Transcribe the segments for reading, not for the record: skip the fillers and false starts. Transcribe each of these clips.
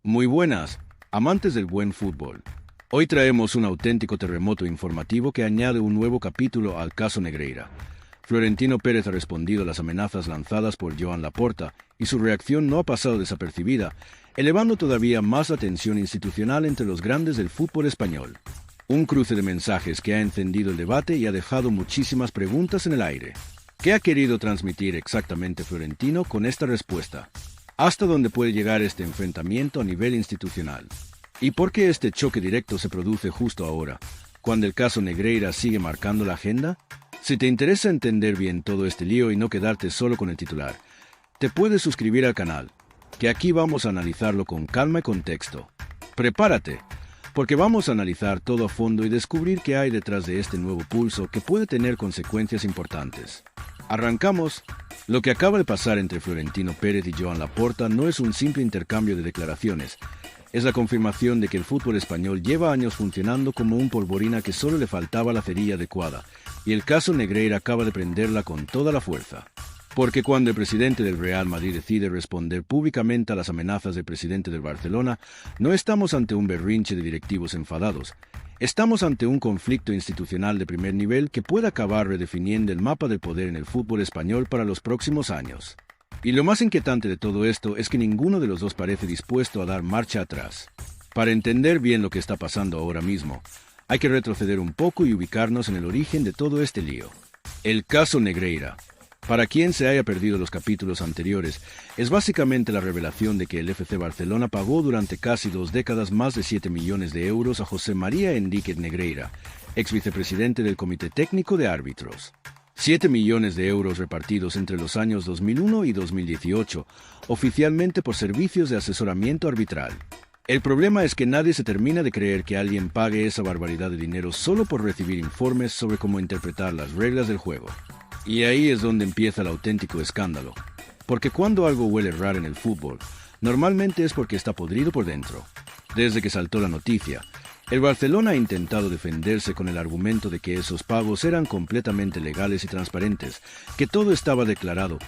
Muy buenas, amantes del buen fútbol. Hoy traemos un auténtico terremoto informativo que añade un nuevo capítulo al caso Negreira. Florentino Pérez ha respondido a las amenazas lanzadas por Joan Laporta y su reacción no ha pasado desapercibida, elevando todavía más la tensión institucional entre los grandes del fútbol español. Un cruce de mensajes que ha encendido el debate y ha dejado muchísimas preguntas en el aire. ¿Qué ha querido transmitir exactamente Florentino con esta respuesta? ¿Hasta dónde puede llegar este enfrentamiento a nivel institucional? ¿Y por qué este choque directo se produce justo ahora, cuando el caso Negreira sigue marcando la agenda? Si te interesa entender bien todo este lío y no quedarte solo con el titular, te puedes suscribir al canal, que aquí vamos a analizarlo con calma y contexto. Prepárate, porque vamos a analizar todo a fondo y descubrir qué hay detrás de este nuevo pulso que puede tener consecuencias importantes. Arrancamos. Lo que acaba de pasar entre Florentino Pérez y Joan Laporta no es un simple intercambio de declaraciones. Es la confirmación de que el fútbol español lleva años funcionando como un polvorina que solo le faltaba la cerilla adecuada, y el caso Negreira acaba de prenderla con toda la fuerza. Porque cuando el presidente del Real Madrid decide responder públicamente a las amenazas del presidente del Barcelona, no estamos ante un berrinche de directivos enfadados. Estamos ante un conflicto institucional de primer nivel que puede acabar redefiniendo el mapa del poder en el fútbol español para los próximos años. Y lo más inquietante de todo esto es que ninguno de los dos parece dispuesto a dar marcha atrás. Para entender bien lo que está pasando ahora mismo, hay que retroceder un poco y ubicarnos en el origen de todo este lío. El caso Negreira. Para quien se haya perdido los capítulos anteriores, es básicamente la revelación de que el FC Barcelona pagó durante casi 2 décadas más de 7 millones de euros a José María Enríquez Negreira, ex vicepresidente del Comité Técnico de Árbitros. 7 millones de euros repartidos entre los años 2001 y 2018, oficialmente por servicios de asesoramiento arbitral. El problema es que nadie se termina de creer que alguien pague esa barbaridad de dinero solo por recibir informes sobre cómo interpretar las reglas del juego. Y ahí es donde empieza el auténtico escándalo. Porque cuando algo huele raro en el fútbol, normalmente es porque está podrido por dentro. Desde que saltó la noticia, el Barcelona ha intentado defenderse con el argumento de que esos pagos eran completamente legales y transparentes, que todo estaba declarado,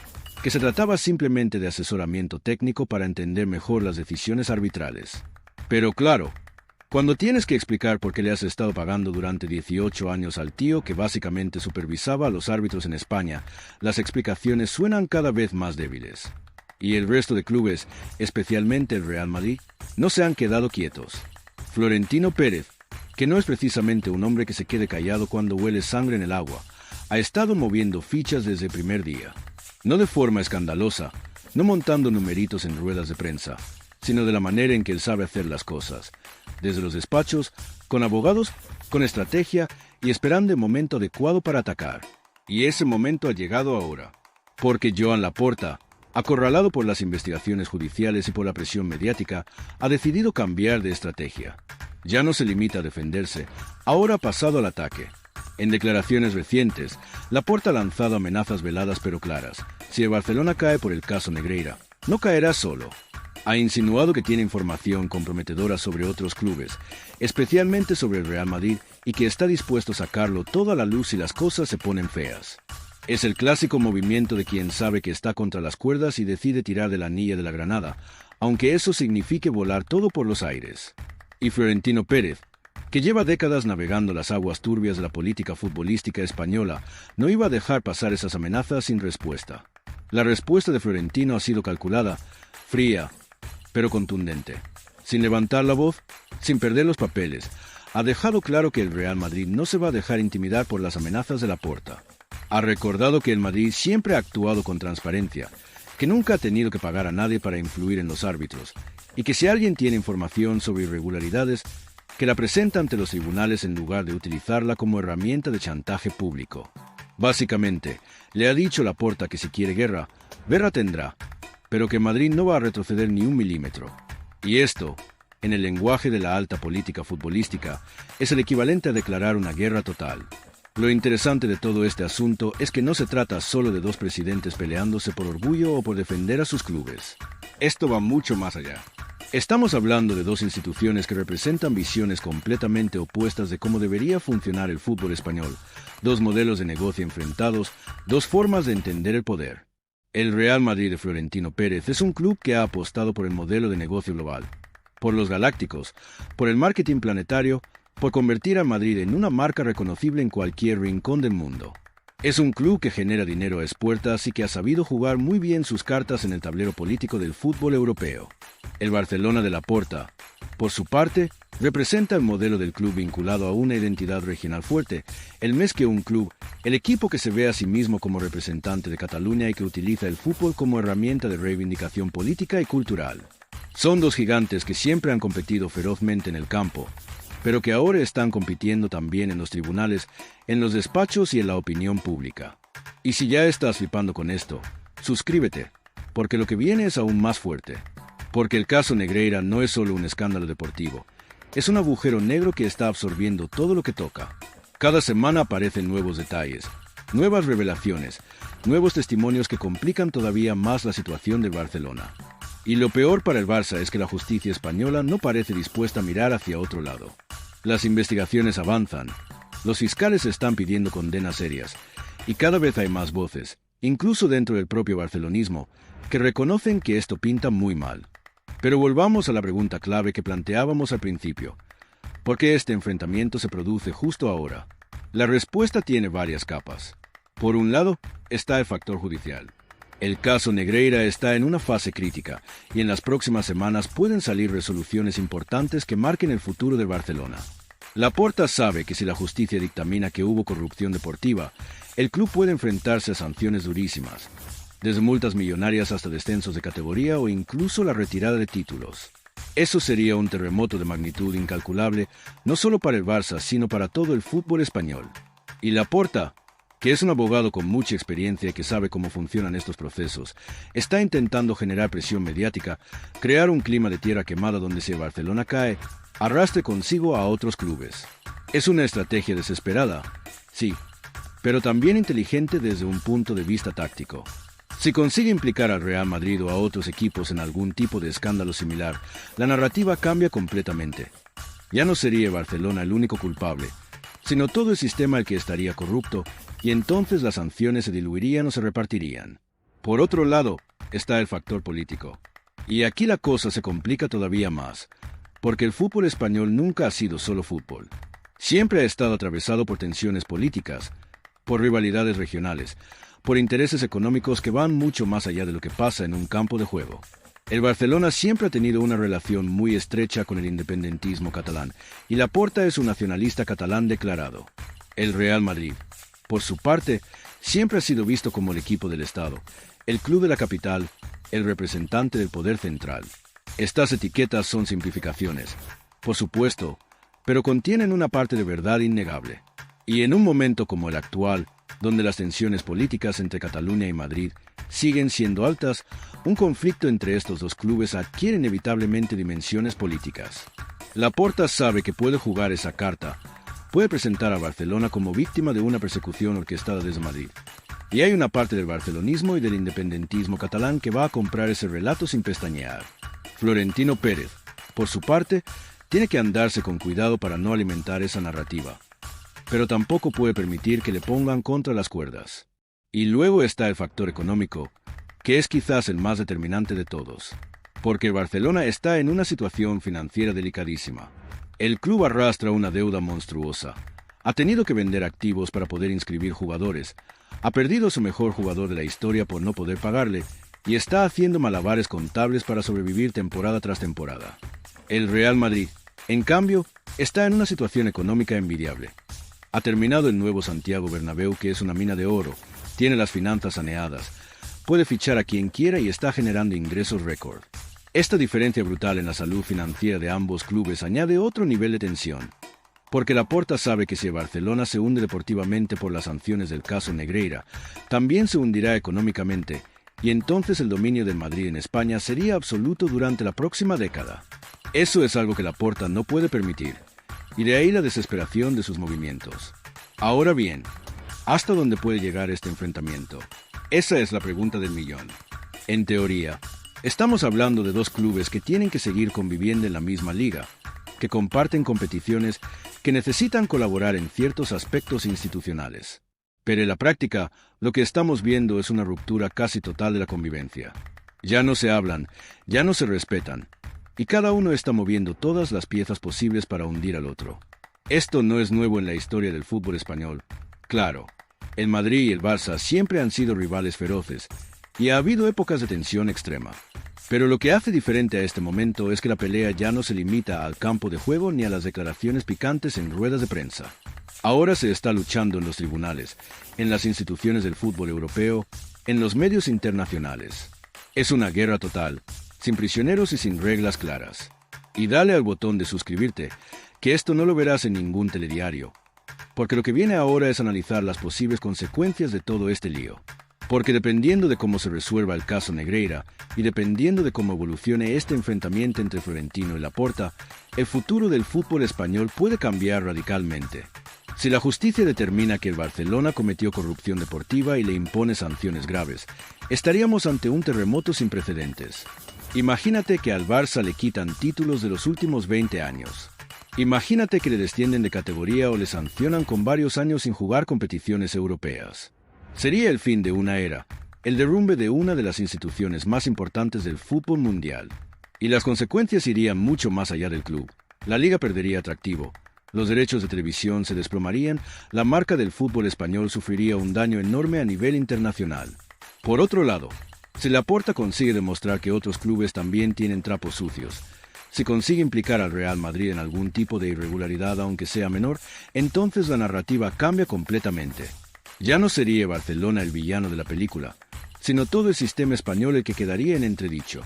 que se trataba simplemente de asesoramiento técnico para entender mejor las decisiones arbitrales. Pero claro, cuando tienes que explicar por qué le has estado pagando durante 18 años al tío que básicamente supervisaba a los árbitros en España, las explicaciones suenan cada vez más débiles. Y el resto de clubes, especialmente el Real Madrid, no se han quedado quietos. Florentino Pérez, que no es precisamente un hombre que se quede callado cuando huele sangre en el agua, ha estado moviendo fichas desde el primer día. No de forma escandalosa, no montando numeritos en ruedas de prensa, sino de la manera en que él sabe hacer las cosas, desde los despachos, con abogados, con estrategia y esperando el momento adecuado para atacar. Y ese momento ha llegado ahora, porque Joan Laporta, acorralado por las investigaciones judiciales y por la presión mediática, ha decidido cambiar de estrategia. Ya no se limita a defenderse, ahora ha pasado al ataque. En declaraciones recientes, Laporta ha lanzado amenazas veladas pero claras. Si el Barcelona cae por el caso Negreira, no caerá solo. Ha insinuado que tiene información comprometedora sobre otros clubes, especialmente sobre el Real Madrid, y que está dispuesto a sacarlo todo a la luz si las cosas se ponen feas. Es el clásico movimiento de quien sabe que está contra las cuerdas y decide tirar de la anilla de la granada, aunque eso signifique volar todo por los aires. Y Florentino Pérez, que lleva décadas navegando las aguas turbias de la política futbolística española, no iba a dejar pasar esas amenazas sin respuesta. La respuesta de Florentino ha sido calculada, fría, pero contundente. Sin levantar la voz, sin perder los papeles, ha dejado claro que el Real Madrid no se va a dejar intimidar por las amenazas de Laporta. Ha recordado que el Madrid siempre ha actuado con transparencia, que nunca ha tenido que pagar a nadie para influir en los árbitros, y que si alguien tiene información sobre irregularidades, que la presenta ante los tribunales en lugar de utilizarla como herramienta de chantaje público. Básicamente, le ha dicho Laporta que si quiere guerra, guerra tendrá, pero que Madrid no va a retroceder ni un milímetro. Y esto, en el lenguaje de la alta política futbolística, es el equivalente a declarar una guerra total. Lo interesante de todo este asunto es que no se trata solo de dos presidentes peleándose por orgullo o por defender a sus clubes. Esto va mucho más allá. Estamos hablando de dos instituciones que representan visiones completamente opuestas de cómo debería funcionar el fútbol español, dos modelos de negocio enfrentados, dos formas de entender el poder. El Real Madrid de Florentino Pérez es un club que ha apostado por el modelo de negocio global. por los galácticos, por el marketing planetario, por convertir a Madrid en una marca reconocible en cualquier rincón del mundo. Es un club que genera dinero a expuertas y que ha sabido jugar muy bien sus cartas en el tablero político del fútbol europeo. El Barcelona de Laporta, por su parte, representa el modelo del club vinculado a una identidad regional fuerte, el más que un club, el equipo que se ve a sí mismo como representante de Cataluña y que utiliza el fútbol como herramienta de reivindicación política y cultural. Son dos gigantes que siempre han competido ferozmente en el campo, pero que ahora están compitiendo también en los tribunales, en los despachos y en la opinión pública. Y si ya estás flipando con esto, suscríbete, porque lo que viene es aún más fuerte. Porque el caso Negreira no es solo un escándalo deportivo, es un agujero negro que está absorbiendo todo lo que toca. Cada semana aparecen nuevos detalles, nuevas revelaciones, nuevos testimonios que complican todavía más la situación de Barcelona. Y lo peor para el Barça es que la justicia española no parece dispuesta a mirar hacia otro lado. Las investigaciones avanzan, los fiscales están pidiendo condenas serias, y cada vez hay más voces, incluso dentro del propio barcelonismo, que reconocen que esto pinta muy mal. Pero volvamos a la pregunta clave que planteábamos al principio. ¿Por qué este enfrentamiento se produce justo ahora? La respuesta tiene varias capas. Por un lado, está el factor judicial. El caso Negreira está en una fase crítica y en las próximas semanas pueden salir resoluciones importantes que marquen el futuro de Barcelona. Laporta sabe que si la justicia dictamina que hubo corrupción deportiva, el club puede enfrentarse a sanciones durísimas, desde multas millonarias hasta descensos de categoría o incluso la retirada de títulos. Eso sería un terremoto de magnitud incalculable, no solo para el Barça, sino para todo el fútbol español. Y Laporta, que es un abogado con mucha experiencia y que sabe cómo funcionan estos procesos, está intentando generar presión mediática, crear un clima de tierra quemada donde si Barcelona cae, arrastre consigo a otros clubes. Es una estrategia desesperada, sí, pero también inteligente desde un punto de vista táctico. Si consigue implicar al Real Madrid o a otros equipos en algún tipo de escándalo similar, la narrativa cambia completamente. Ya no sería Barcelona el único culpable, sino todo el sistema el que estaría corrupto, y entonces las sanciones se diluirían o se repartirían. Por otro lado, está el factor político. Y aquí la cosa se complica todavía más, porque el fútbol español nunca ha sido solo fútbol. Siempre ha estado atravesado por tensiones políticas, por rivalidades regionales, por intereses económicos que van mucho más allá de lo que pasa en un campo de juego. El Barcelona siempre ha tenido una relación muy estrecha con el independentismo catalán, y Laporta es un nacionalista catalán declarado. El Real Madrid, por su parte, siempre ha sido visto como el equipo del Estado, el club de la capital, el representante del poder central. Estas etiquetas son simplificaciones, por supuesto, pero contienen una parte de verdad innegable. Y en un momento como el actual, donde las tensiones políticas entre Cataluña y Madrid siguen siendo altas, un conflicto entre estos dos clubes adquiere inevitablemente dimensiones políticas. Laporta sabe que puede jugar esa carta, puede presentar a Barcelona como víctima de una persecución orquestada desde Madrid. Y hay una parte del barcelonismo y del independentismo catalán que va a comprar ese relato sin pestañear. Florentino Pérez, por su parte, tiene que andarse con cuidado para no alimentar esa narrativa, pero tampoco puede permitir que le pongan contra las cuerdas. Y luego está el factor económico, que es quizás el más determinante de todos, porque Barcelona está en una situación financiera delicadísima. El club arrastra una deuda monstruosa, ha tenido que vender activos para poder inscribir jugadores, ha perdido a su mejor jugador de la historia por no poder pagarle, y está haciendo malabares contables para sobrevivir temporada tras temporada. El Real Madrid, en cambio, está en una situación económica envidiable. Ha terminado el nuevo Santiago Bernabéu, que es una mina de oro, tiene las finanzas saneadas, puede fichar a quien quiera y está generando ingresos récord. Esta diferencia brutal en la salud financiera de ambos clubes añade otro nivel de tensión, porque Laporta sabe que si Barcelona se hunde deportivamente por las sanciones del caso Negreira, también se hundirá económicamente, y entonces el dominio del Madrid en España sería absoluto durante la próxima década. Eso es algo que Laporta no puede permitir, y de ahí la desesperación de sus movimientos. Ahora bien, ¿hasta dónde puede llegar este enfrentamiento? Esa es la pregunta del millón. En teoría, estamos hablando de dos clubes que tienen que seguir conviviendo en la misma liga, que comparten competiciones, que necesitan colaborar en ciertos aspectos institucionales. Pero en la práctica, lo que estamos viendo es una ruptura casi total de la convivencia. Ya no se hablan, ya no se respetan. y cada uno está moviendo todas las piezas posibles para hundir al otro. Esto no es nuevo en la historia del fútbol español. Claro, el Madrid y el Barça siempre han sido rivales feroces, y ha habido épocas de tensión extrema. Pero lo que hace diferente a este momento es que la pelea ya no se limita al campo de juego ni a las declaraciones picantes en ruedas de prensa. Ahora se está luchando en los tribunales, en las instituciones del fútbol europeo, en los medios internacionales. Es una guerra total, sin prisioneros y sin reglas claras. Y dale al botón de suscribirte, que esto no lo verás en ningún telediario, porque lo que viene ahora es analizar las posibles consecuencias de todo este lío. Porque dependiendo de cómo se resuelva el caso Negreira y dependiendo de cómo evolucione este enfrentamiento entre Florentino y Laporta, el futuro del fútbol español puede cambiar radicalmente. Si la justicia determina que el Barcelona cometió corrupción deportiva y le impone sanciones graves, estaríamos ante un terremoto sin precedentes. Imagínate que al Barça le quitan títulos de los últimos 20 años. Imagínate que le descienden de categoría o le sancionan con varios años sin jugar competiciones europeas. Sería el fin de una era, el derrumbe de una de las instituciones más importantes del fútbol mundial. Y las consecuencias irían mucho más allá del club. La liga perdería atractivo, los derechos de televisión se desplomarían, la marca del fútbol español sufriría un daño enorme a nivel internacional. Por otro lado, si Laporta consigue demostrar que otros clubes también tienen trapos sucios, si consigue implicar al Real Madrid en algún tipo de irregularidad aunque sea menor, entonces la narrativa cambia completamente. Ya no sería Barcelona el villano de la película, sino todo el sistema español el que quedaría en entredicho.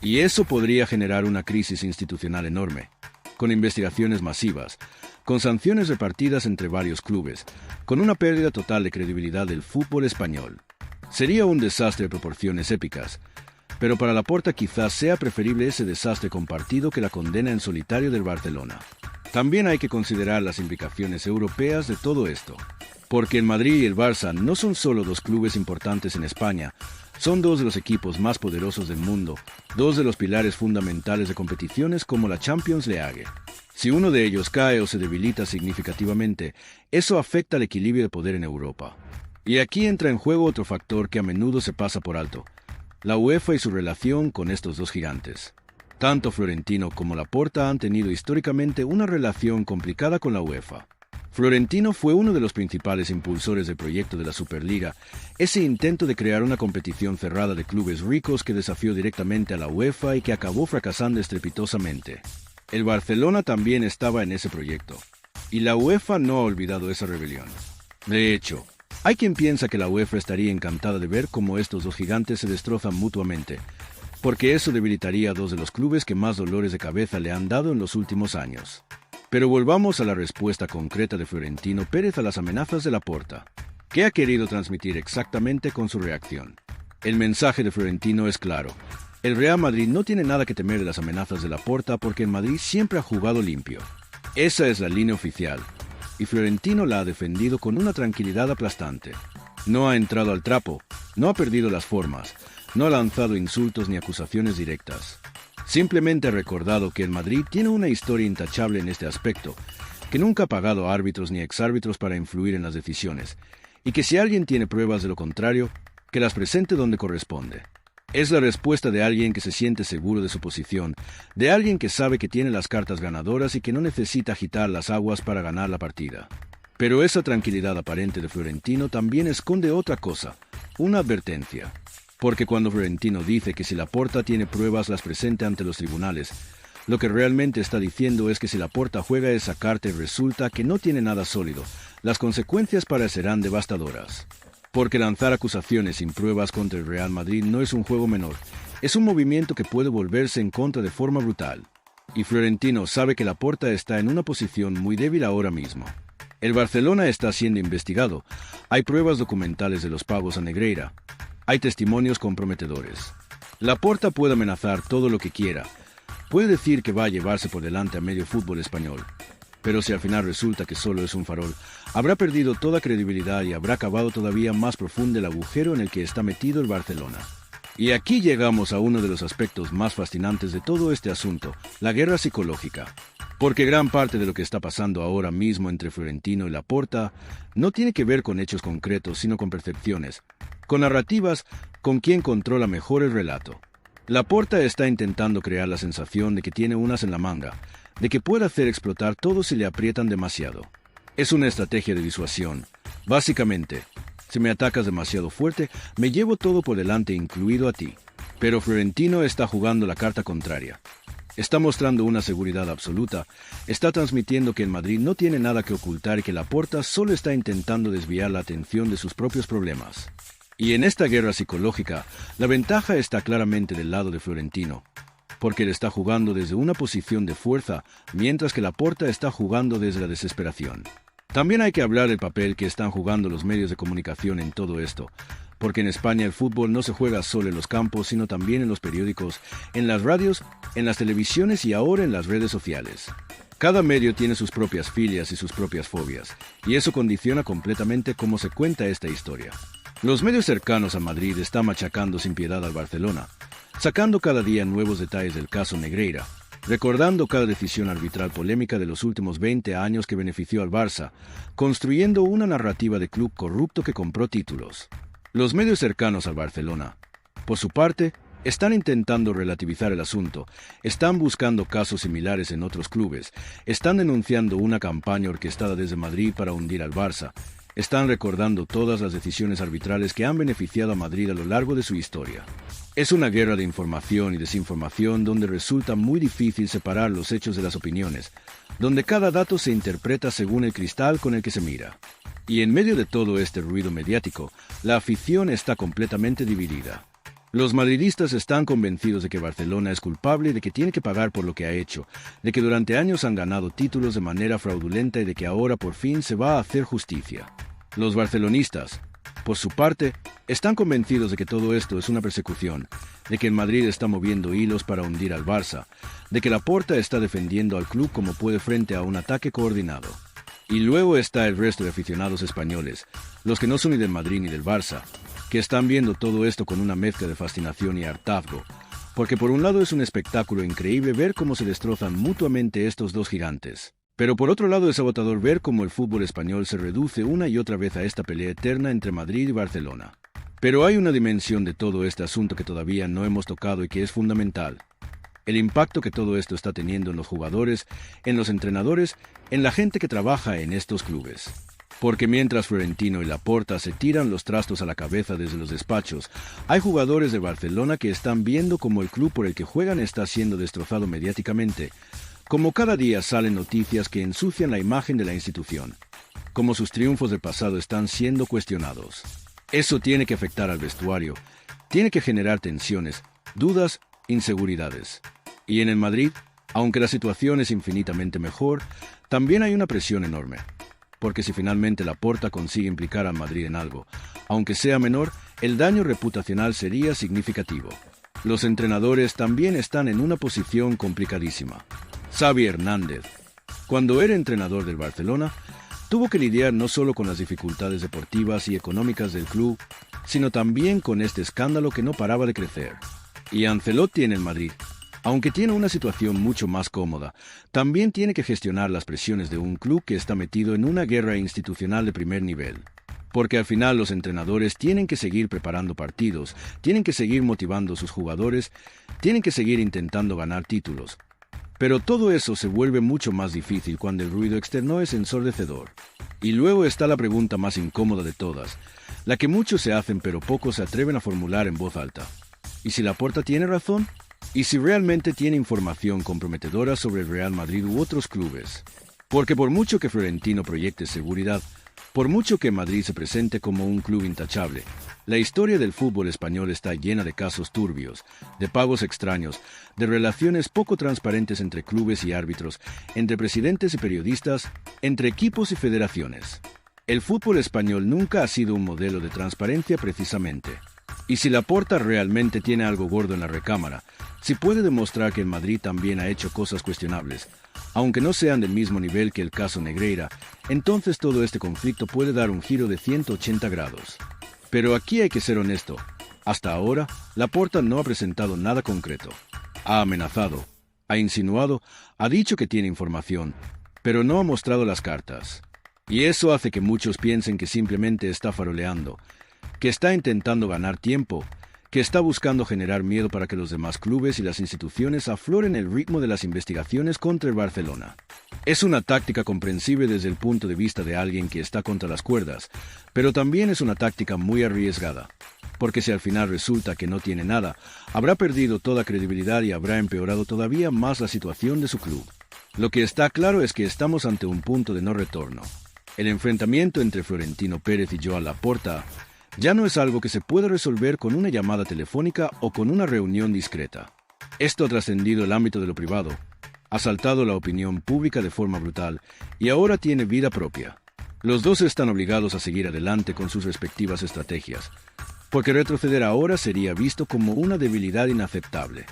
Y eso podría generar una crisis institucional enorme, con investigaciones masivas, con sanciones repartidas entre varios clubes, con una pérdida total de credibilidad del fútbol español. Sería un desastre de proporciones épicas, pero para Laporta quizás sea preferible ese desastre compartido que la condena en solitario del Barcelona. También hay que considerar las implicaciones europeas de todo esto. Porque el Madrid y el Barça no son solo dos clubes importantes en España, son dos de los equipos más poderosos del mundo, dos de los pilares fundamentales de competiciones como la Champions League. Si uno de ellos cae o se debilita significativamente, eso afecta al equilibrio de poder en Europa. Y aquí entra en juego otro factor que a menudo se pasa por alto, la UEFA y su relación con estos dos gigantes. Tanto Florentino como Laporta han tenido históricamente una relación complicada con la UEFA. Florentino fue uno de los principales impulsores del proyecto de la Superliga, ese intento de crear una competición cerrada de clubes ricos que desafió directamente a la UEFA y que acabó fracasando estrepitosamente. El Barcelona también estaba en ese proyecto, y la UEFA no ha olvidado esa rebelión. De hecho, hay quien piensa que la UEFA estaría encantada de ver cómo estos dos gigantes se destrozan mutuamente, porque eso debilitaría a dos de los clubes que más dolores de cabeza le han dado en los últimos años. Pero volvamos a la respuesta concreta de Florentino Pérez a las amenazas de Laporta. ¿Qué ha querido transmitir exactamente con su reacción? El mensaje de Florentino es claro. El Real Madrid no tiene nada que temer de las amenazas de Laporta porque el Madrid siempre ha jugado limpio. Esa es la línea oficial, y Florentino la ha defendido con una tranquilidad aplastante. No ha entrado al trapo, no ha perdido las formas, no ha lanzado insultos ni acusaciones directas. Simplemente ha recordado que el Madrid tiene una historia intachable en este aspecto, que nunca ha pagado árbitros ni exárbitros para influir en las decisiones, y que si alguien tiene pruebas de lo contrario, que las presente donde corresponde. Es la respuesta de alguien que se siente seguro de su posición, de alguien que sabe que tiene las cartas ganadoras y que no necesita agitar las aguas para ganar la partida. Pero esa tranquilidad aparente de Florentino también esconde otra cosa, una advertencia. Porque cuando Florentino dice que si Laporta tiene pruebas las presente ante los tribunales, lo que realmente está diciendo es que si Laporta juega esa carta y resulta que no tiene nada sólido, las consecuencias parecerán devastadoras. Porque lanzar acusaciones sin pruebas contra el Real Madrid no es un juego menor, es un movimiento que puede volverse en contra de forma brutal. Y Florentino sabe que Laporta está en una posición muy débil ahora mismo. El Barcelona está siendo investigado, hay pruebas documentales de los pagos a Negreira. Hay testimonios comprometedores. Laporta puede amenazar todo lo que quiera. Puede decir que va a llevarse por delante a medio fútbol español. Pero si al final resulta que solo es un farol, habrá perdido toda credibilidad y habrá cavado todavía más profundo el agujero en el que está metido el Barcelona. Y aquí llegamos a uno de los aspectos más fascinantes de todo este asunto, la guerra psicológica. Porque gran parte de lo que está pasando ahora mismo entre Florentino y Laporta no tiene que ver con hechos concretos, sino con percepciones, con narrativas, con quién controla mejor el relato. Laporta está intentando crear la sensación de que tiene unas en la manga, de que puede hacer explotar todo si le aprietan demasiado. Es una estrategia de disuasión. Básicamente, si me atacas demasiado fuerte, me llevo todo por delante, incluido a ti. Pero Florentino está jugando la carta contraria. Está mostrando una seguridad absoluta, está transmitiendo que en Madrid no tiene nada que ocultar y que Laporta solo está intentando desviar la atención de sus propios problemas. Y en esta guerra psicológica, la ventaja está claramente del lado de Florentino, porque él está jugando desde una posición de fuerza, mientras que Laporta está jugando desde la desesperación. También hay que hablar del papel que están jugando los medios de comunicación en todo esto, porque en España el fútbol no se juega solo en los campos, sino también en los periódicos, en las radios, en las televisiones y ahora en las redes sociales. Cada medio tiene sus propias filias y sus propias fobias, y eso condiciona completamente cómo se cuenta esta historia. Los medios cercanos a Madrid están machacando sin piedad al Barcelona, sacando cada día nuevos detalles del caso Negreira, recordando cada decisión arbitral polémica de los últimos 20 años que benefició al Barça, construyendo una narrativa de club corrupto que compró títulos. Los medios cercanos al Barcelona, por su parte, están intentando relativizar el asunto, están buscando casos similares en otros clubes, están denunciando una campaña orquestada desde Madrid para hundir al Barça, están recordando todas las decisiones arbitrales que han beneficiado a Madrid a lo largo de su historia. Es una guerra de información y desinformación donde resulta muy difícil separar los hechos de las opiniones, donde cada dato se interpreta según el cristal con el que se mira. Y en medio de todo este ruido mediático, la afición está completamente dividida. Los madridistas están convencidos de que Barcelona es culpable y de que tiene que pagar por lo que ha hecho, de que durante años han ganado títulos de manera fraudulenta y de que ahora por fin se va a hacer justicia. Los barcelonistas, por su parte, están convencidos de que todo esto es una persecución, de que el Madrid está moviendo hilos para hundir al Barça, de que Laporta está defendiendo al club como puede frente a un ataque coordinado. Y luego está el resto de aficionados españoles, los que no son ni del Madrid ni del Barça, que están viendo todo esto con una mezcla de fascinación y hartazgo, porque por un lado es un espectáculo increíble ver cómo se destrozan mutuamente estos dos gigantes, pero por otro lado es agotador ver cómo el fútbol español se reduce una y otra vez a esta pelea eterna entre Madrid y Barcelona. Pero hay una dimensión de todo este asunto que todavía no hemos tocado y que es fundamental. El impacto que todo esto está teniendo en los jugadores, en los entrenadores, en la gente que trabaja en estos clubes. Porque mientras Florentino y Laporta se tiran los trastos a la cabeza desde los despachos, hay jugadores de Barcelona que están viendo cómo el club por el que juegan está siendo destrozado mediáticamente, como cada día salen noticias que ensucian la imagen de la institución, como sus triunfos del pasado están siendo cuestionados. Eso tiene que afectar al vestuario, tiene que generar tensiones, dudas, inseguridades. Y en el Madrid, aunque la situación es infinitamente mejor, también hay una presión enorme. Porque si finalmente Laporta consigue implicar al Madrid en algo, aunque sea menor, el daño reputacional sería significativo. Los entrenadores también están en una posición complicadísima. Xavi Hernández, cuando era entrenador del Barcelona, tuvo que lidiar no solo con las dificultades deportivas y económicas del club, sino también con este escándalo que no paraba de crecer. Y Ancelotti en el Madrid, aunque tiene una situación mucho más cómoda, también tiene que gestionar las presiones de un club que está metido en una guerra institucional de primer nivel. Porque al final los entrenadores tienen que seguir preparando partidos, tienen que seguir motivando a sus jugadores, tienen que seguir intentando ganar títulos. Pero todo eso se vuelve mucho más difícil cuando el ruido externo es ensordecedor. Y luego está la pregunta más incómoda de todas, la que muchos se hacen pero pocos se atreven a formular en voz alta. ¿Y si Laporta tiene razón? ¿Y si realmente tiene información comprometedora sobre el Real Madrid u otros clubes? Porque por mucho que Florentino proyecte seguridad, por mucho que Madrid se presente como un club intachable, la historia del fútbol español está llena de casos turbios, de pagos extraños, de relaciones poco transparentes entre clubes y árbitros, entre presidentes y periodistas, entre equipos y federaciones. El fútbol español nunca ha sido un modelo de transparencia precisamente. Y si Laporta realmente tiene algo gordo en la recámara, si puede demostrar que el Madrid también ha hecho cosas cuestionables, aunque no sean del mismo nivel que el caso Negreira, entonces todo este conflicto puede dar un giro de 180 grados. Pero aquí hay que ser honesto. Hasta ahora, Laporta no ha presentado nada concreto. Ha amenazado, ha insinuado, ha dicho que tiene información, pero no ha mostrado las cartas. Y eso hace que muchos piensen que simplemente está faroleando, que está intentando ganar tiempo, que está buscando generar miedo para que los demás clubes y las instituciones afloren el ritmo de las investigaciones contra el Barcelona. Es una táctica comprensible desde el punto de vista de alguien que está contra las cuerdas, pero también es una táctica muy arriesgada, porque si al final resulta que no tiene nada, habrá perdido toda credibilidad y habrá empeorado todavía más la situación de su club. Lo que está claro es que estamos ante un punto de no retorno. El enfrentamiento entre Florentino Pérez y Joan Laporta ya no es algo que se pueda resolver con una llamada telefónica o con una reunión discreta. Esto ha trascendido el ámbito de lo privado, ha saltado la opinión pública de forma brutal y ahora tiene vida propia. Los dos están obligados a seguir adelante con sus respectivas estrategias, porque retroceder ahora sería visto como una debilidad inaceptable.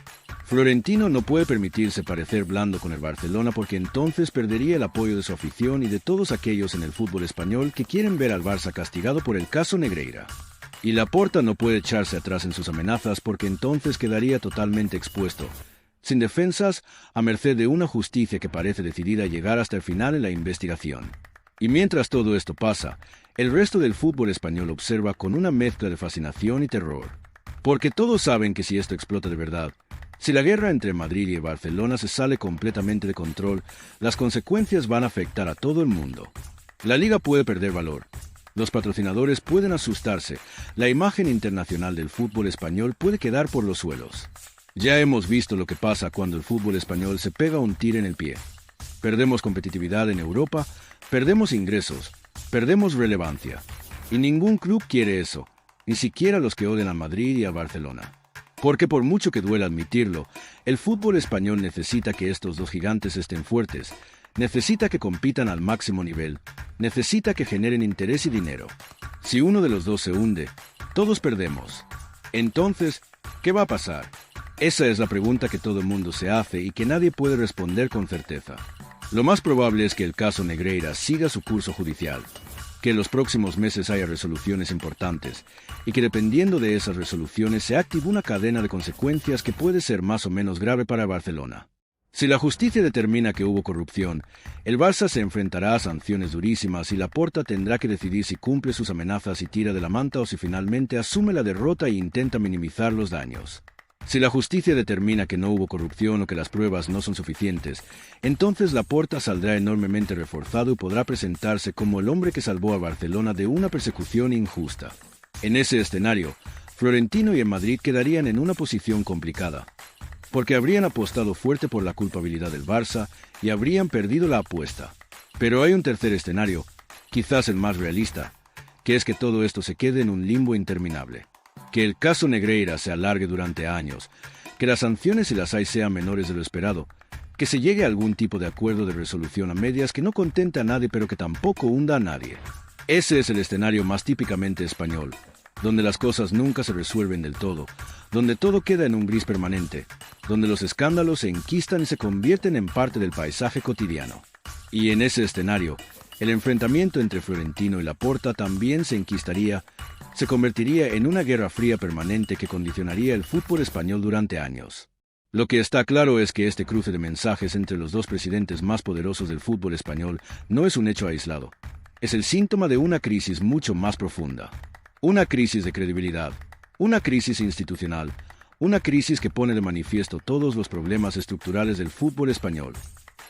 Florentino no puede permitirse parecer blando con el Barcelona porque entonces perdería el apoyo de su afición y de todos aquellos en el fútbol español que quieren ver al Barça castigado por el caso Negreira. Y Laporta no puede echarse atrás en sus amenazas porque entonces quedaría totalmente expuesto, sin defensas, a merced de una justicia que parece decidida a llegar hasta el final en la investigación. Y mientras todo esto pasa, el resto del fútbol español observa con una mezcla de fascinación y terror. Porque todos saben que si esto explota de verdad, si la guerra entre Madrid y Barcelona se sale completamente de control, las consecuencias van a afectar a todo el mundo. La liga puede perder valor, los patrocinadores pueden asustarse, la imagen internacional del fútbol español puede quedar por los suelos. Ya hemos visto lo que pasa cuando el fútbol español se pega un tiro en el pie. Perdemos competitividad en Europa, perdemos ingresos, perdemos relevancia. Y ningún club quiere eso, ni siquiera los que odian a Madrid y a Barcelona. Porque por mucho que duela admitirlo, el fútbol español necesita que estos dos gigantes estén fuertes, necesita que compitan al máximo nivel, necesita que generen interés y dinero. Si uno de los dos se hunde, todos perdemos. Entonces, ¿qué va a pasar? Esa es la pregunta que todo el mundo se hace y que nadie puede responder con certeza. Lo más probable es que el caso Negreira siga su curso judicial, que en los próximos meses haya resoluciones importantes y que dependiendo de esas resoluciones se active una cadena de consecuencias que puede ser más o menos grave para Barcelona. Si la justicia determina que hubo corrupción, el Barça se enfrentará a sanciones durísimas y Laporta tendrá que decidir si cumple sus amenazas y tira de la manta o si finalmente asume la derrota e intenta minimizar los daños. Si la justicia determina que no hubo corrupción o que las pruebas no son suficientes, entonces Laporta saldrá enormemente reforzado y podrá presentarse como el hombre que salvó a Barcelona de una persecución injusta. En ese escenario, Florentino y el Madrid quedarían en una posición complicada, porque habrían apostado fuerte por la culpabilidad del Barça y habrían perdido la apuesta. Pero hay un tercer escenario, quizás el más realista, que es que todo esto se quede en un limbo interminable. Que el caso Negreira se alargue durante años, que las sanciones si las hay sean menores de lo esperado, que se llegue a algún tipo de acuerdo de resolución a medias que no contente a nadie pero que tampoco hunda a nadie. Ese es el escenario más típicamente español, donde las cosas nunca se resuelven del todo, donde todo queda en un gris permanente, donde los escándalos se enquistan y se convierten en parte del paisaje cotidiano. Y en ese escenario, el enfrentamiento entre Florentino y Laporta también se enquistaría, se convertiría en una guerra fría permanente que condicionaría el fútbol español durante años. Lo que está claro es que este cruce de mensajes entre los dos presidentes más poderosos del fútbol español no es un hecho aislado. Es el síntoma de una crisis mucho más profunda. Una crisis de credibilidad, una crisis institucional, una crisis que pone de manifiesto todos los problemas estructurales del fútbol español.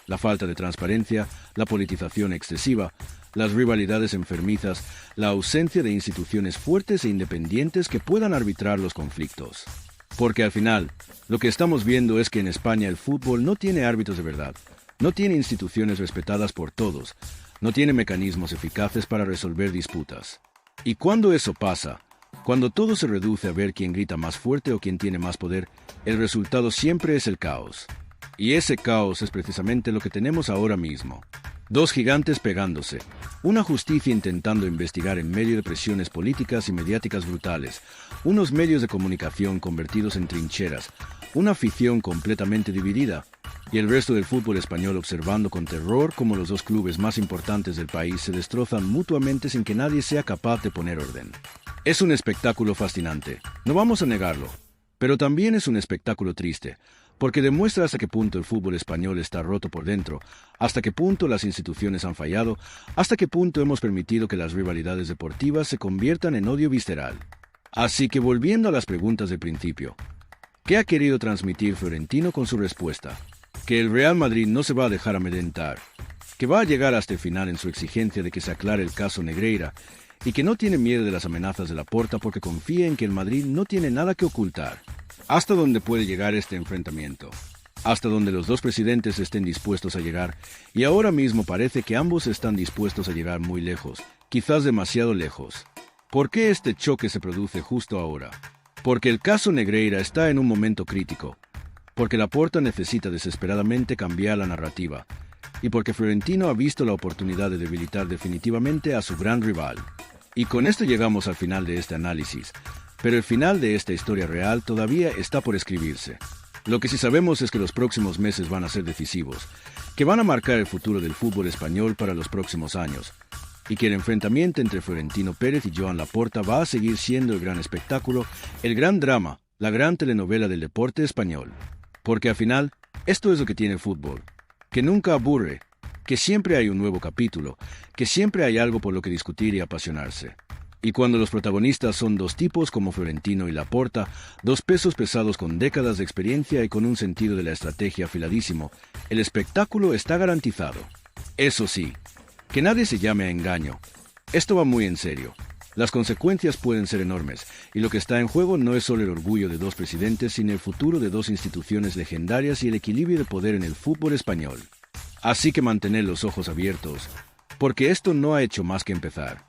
La falta de transparencia, la politización excesiva, las rivalidades enfermizas, la ausencia de instituciones fuertes e independientes que puedan arbitrar los conflictos. Porque al final, lo que estamos viendo es que en España el fútbol no tiene árbitros de verdad, no tiene instituciones respetadas por todos, no tiene mecanismos eficaces para resolver disputas. Y cuando eso pasa, cuando todo se reduce a ver quién grita más fuerte o quién tiene más poder, el resultado siempre es el caos. Y ese caos es precisamente lo que tenemos ahora mismo. Dos gigantes pegándose, una justicia intentando investigar en medio de presiones políticas y mediáticas brutales, unos medios de comunicación convertidos en trincheras, una afición completamente dividida, y el resto del fútbol español observando con terror cómo los dos clubes más importantes del país se destrozan mutuamente sin que nadie sea capaz de poner orden. Es un espectáculo fascinante, no vamos a negarlo, pero también es un espectáculo triste, porque demuestra hasta qué punto el fútbol español está roto por dentro, hasta qué punto las instituciones han fallado, hasta qué punto hemos permitido que las rivalidades deportivas se conviertan en odio visceral. Así que volviendo a las preguntas del principio, ¿qué ha querido transmitir Florentino con su respuesta? Que el Real Madrid no se va a dejar amedrentar, que va a llegar hasta el final en su exigencia de que se aclare el caso Negreira y que no tiene miedo de las amenazas de Laporta porque confía en que el Madrid no tiene nada que ocultar. ¿Hasta dónde puede llegar este enfrentamiento? Hasta donde los dos presidentes estén dispuestos a llegar, y ahora mismo parece que ambos están dispuestos a llegar muy lejos, quizás demasiado lejos. ¿Por qué este choque se produce justo ahora? Porque el caso Negreira está en un momento crítico, porque Laporta necesita desesperadamente cambiar la narrativa, y porque Florentino ha visto la oportunidad de debilitar definitivamente a su gran rival. Y con esto llegamos al final de este análisis, pero el final de esta historia real todavía está por escribirse. Lo que sí sabemos es que los próximos meses van a ser decisivos, que van a marcar el futuro del fútbol español para los próximos años, y que el enfrentamiento entre Florentino Pérez y Joan Laporta va a seguir siendo el gran espectáculo, el gran drama, la gran telenovela del deporte español. Porque al final, esto es lo que tiene el fútbol, que nunca aburre, que siempre hay un nuevo capítulo, que siempre hay algo por lo que discutir y apasionarse. Y cuando los protagonistas son dos tipos como Florentino y Laporta, dos pesos pesados con décadas de experiencia y con un sentido de la estrategia afiladísimo, el espectáculo está garantizado. Eso sí, que nadie se llame a engaño. Esto va muy en serio. Las consecuencias pueden ser enormes, y lo que está en juego no es solo el orgullo de dos presidentes, sino el futuro de dos instituciones legendarias y el equilibrio de poder en el fútbol español. Así que mantened los ojos abiertos, porque esto no ha hecho más que empezar.